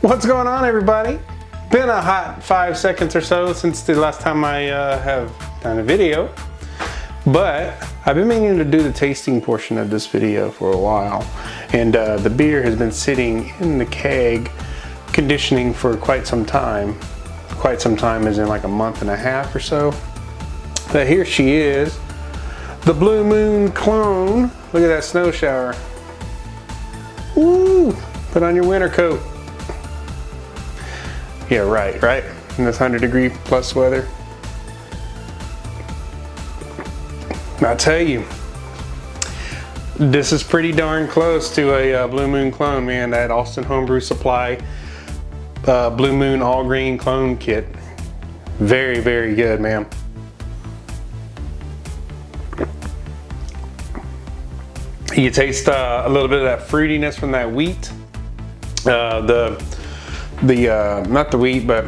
What's going on, everybody? Been a hot 5 seconds or so since the last time I have done a video, but I've been meaning to do the tasting portion of this video for a while, and the beer has been sitting in the keg conditioning for quite some time. Quite some time as in like a month and a half or so. But here she is, the Blue Moon clone. Look at that snow shower. Woo! Put on your winter coat. Yeah, right? In this 100-degree plus weather. I tell you, this is pretty darn close to a Blue Moon clone, man. That Austin Homebrew Supply Blue Moon all green clone kit. Very, very good, man. You taste a little bit of that fruitiness from that wheat. Not the wheat, but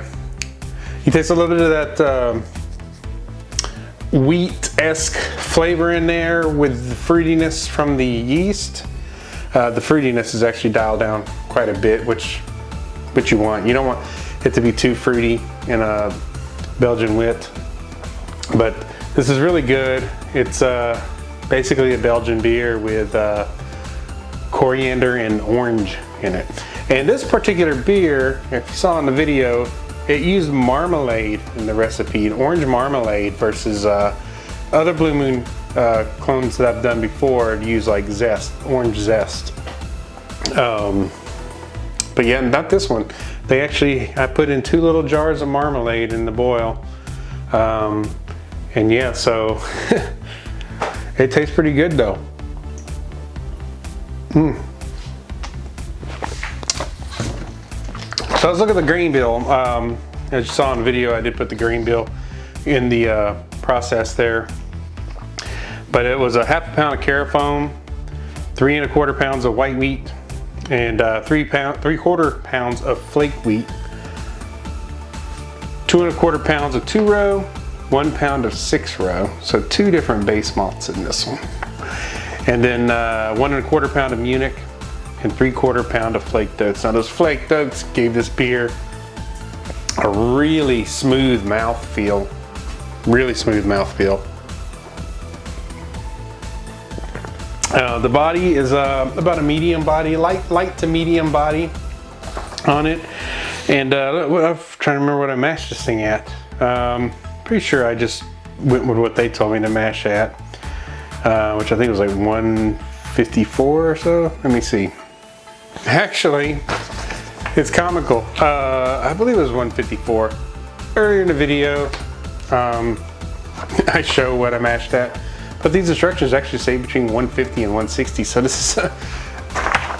you taste a little bit of that wheat-esque flavor in there with the fruitiness from the yeast. The fruitiness is actually dialed down quite a bit, which you want. You don't want it to be too fruity in a Belgian wit, but this is really good. It's basically a Belgian beer with coriander and orange in it. And this particular beer, if you saw in the video, it used marmalade in the recipe, orange marmalade, versus other Blue Moon clones that I've done before use like zest, orange zest. But yeah, not this one. They actually, I put in 2 little jars of marmalade in the boil. And yeah, so it tastes pretty good though. So let's look at the grain bill. As you saw in the video, I did put the grain bill in the process there. But it was a ½ pound of carafoam, 3 1/4 pounds of white wheat, and 3/4 pounds of flake wheat, 2 1/4 pounds of 2-row, 1 pound of 6-row. So 2 different base malts in this one. And then 1 1/4 pound of Munich, and 3/4 pound of flaked oats. Now those flaked oats gave this beer a really smooth mouthfeel. Really smooth mouthfeel. The body is about a medium body, light to medium body on it. And I'm trying to remember what I mashed this thing at. Pretty sure I just went with what they told me to mash at, which I think was like 154 or so. Let me see. Actually, it's comical. I believe it was 154. Earlier in the video, I show what I mashed at, but these instructions actually say between 150 and 160. So this is,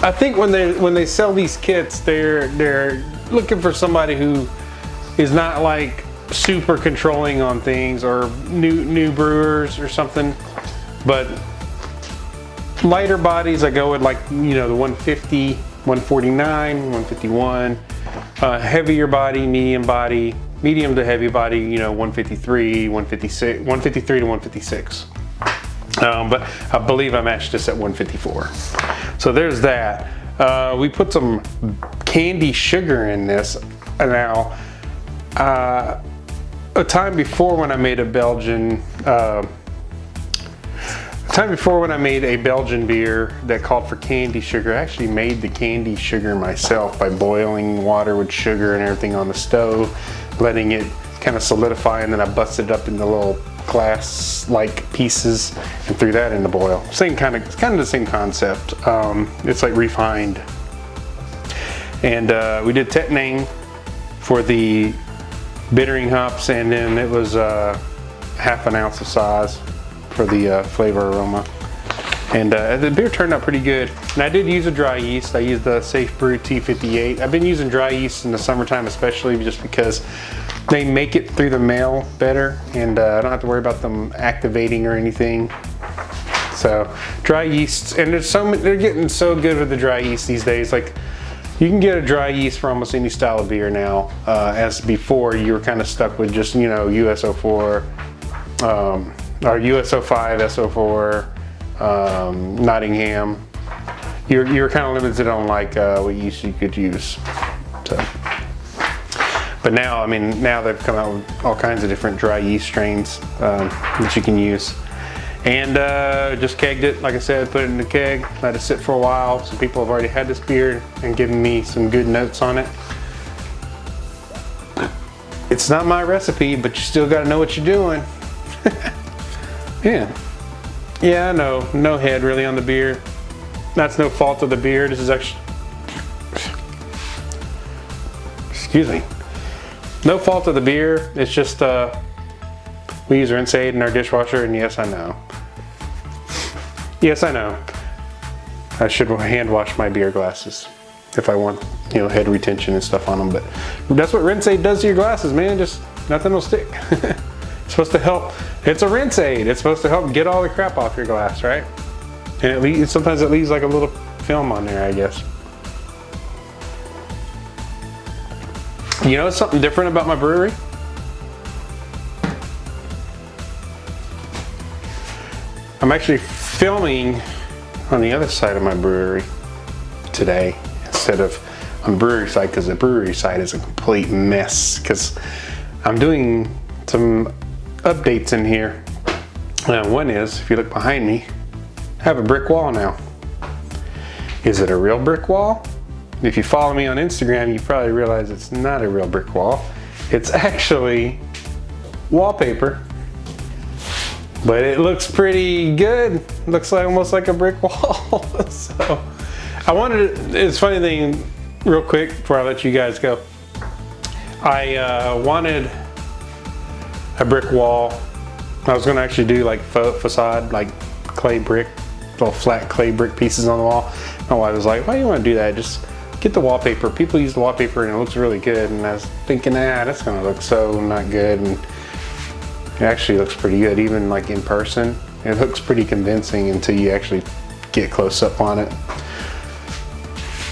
I think when they sell these kits, they're looking for somebody who is not like super controlling on things, or new brewers or something, but lighter bodies, I go with, like, you know, the 150, 149, 151. Heavier body, medium to heavy body, you know, 153, 156, 153 to 156. But I believe I matched this at 154. So there's that. We put some candy sugar in this. Now, a time before when I made a Belgian beer that called for candy sugar, I actually made the candy sugar myself by boiling water with sugar and everything on the stove, letting it kind of solidify, and then I busted it up into little glass-like pieces and threw that in the boil. It's kind of the same concept. It's like refined. And we did Tettnang for the bittering hops, and then it was ½ an ounce of Saaz for the flavor aroma. And the beer turned out pretty good. And I did use a dry yeast. I used the Safe Brew T58. I've been using dry yeast in the summertime, especially just because they make it through the mail better, and I don't have to worry about them activating or anything. So dry yeasts, and they're getting so good with the dry yeast these days. Like, you can get a dry yeast for almost any style of beer now. As before, you were kind of stuck with just, you know, US04, or US05, SO4, Nottingham. You were kind of limited on like what yeast you could use. So, but now, I mean, now they've come out with all kinds of different dry yeast strains that you can use. And just kegged it, like I said, put it in the keg, let it sit for a while. Some people have already had this beer and given me some good notes on it. It's not my recipe, but you still gotta know what you're doing. Yeah, I know, no head really on the beer. That's no fault of the beer. This is actually, excuse me, no fault of the beer. It's just we use rinse aid in our dishwasher, and yes, I know. Yes, I know. I should hand wash my beer glasses if I want, you know, head retention and stuff on them. But that's what rinse aid does to your glasses, man. Just nothing will stick. It's supposed to help. It's a rinse aid. It's supposed to help get all the crap off your glass, right? And sometimes it leaves like a little film on there, I guess. You know something different about my brewery? I'm actually filming on the other side of my brewery today instead of on the brewery side, because the brewery side is a complete mess because I'm doing some updates in here. One is, if you look behind me, I have a brick wall now. Is it a real brick wall? If you follow me on Instagram, you probably realize it's not a real brick wall. It's actually wallpaper. But it looks pretty good. Looks like almost like a brick wall. So I wanted to, it's a funny thing, real quick before I let you guys go. I wanted a brick wall. I was gonna actually do like facade, like clay brick, little flat clay brick pieces on the wall. My wife was like, why do you wanna do that? Just get the wallpaper. People use the wallpaper and it looks really good. And I was thinking, that's gonna look so not good. And it actually looks pretty good, even like in person. It looks pretty convincing until you actually get close up on it.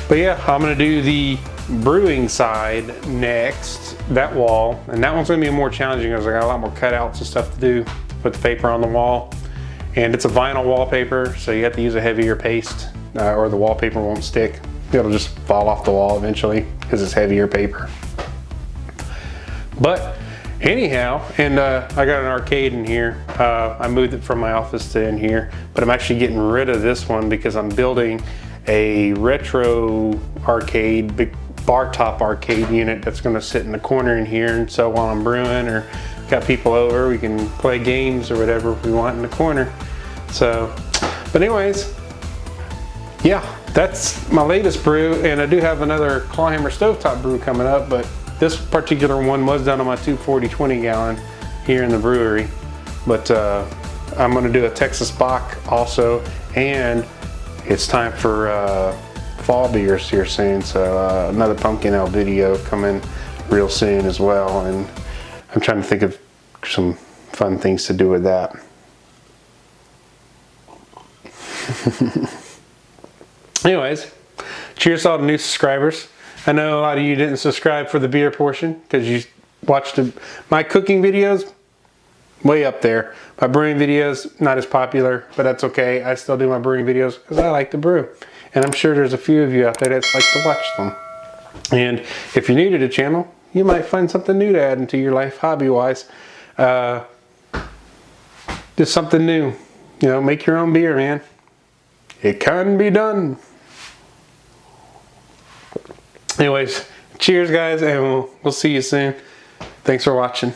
But yeah, I'm gonna do the brewing side next, that wall. And that one's gonna be more challenging because I got a lot more cutouts and stuff to do to put the paper on the wall. And it's a vinyl wallpaper, so you have to use a heavier paste or the wallpaper won't stick. It'll just fall off the wall eventually because it's heavier paper. But anyhow, and I got an arcade in here. I moved it from my office to in here, but I'm actually getting rid of this one because I'm building a retro arcade, big bar top arcade unit that's gonna sit in the corner in here. And so while I'm brewing or got people over, we can play games or whatever we want in the corner. So, but anyways, yeah, that's my latest brew. And I do have another Clawhammer stovetop brew coming up, but this particular one was done on my 240 20 gallon here in the brewery. But I'm gonna do a Texas Bach also, and it's time for fall beers here soon. So another pumpkin ale video coming real soon as well. And I'm trying to think of some fun things to do with that. Anyways, cheers to all the new subscribers. I know a lot of you didn't subscribe for the beer portion because you watched my cooking videos, way up there. My brewing videos, not as popular, but that's okay. I still do my brewing videos because I like to brew. And I'm sure there's a few of you out there that like to watch them. And if you're new to the channel, you might find something new to add into your life hobby-wise. Just something new. You know, make your own beer, man. It can be done. Anyways, cheers guys, and we'll see you soon. Thanks for watching.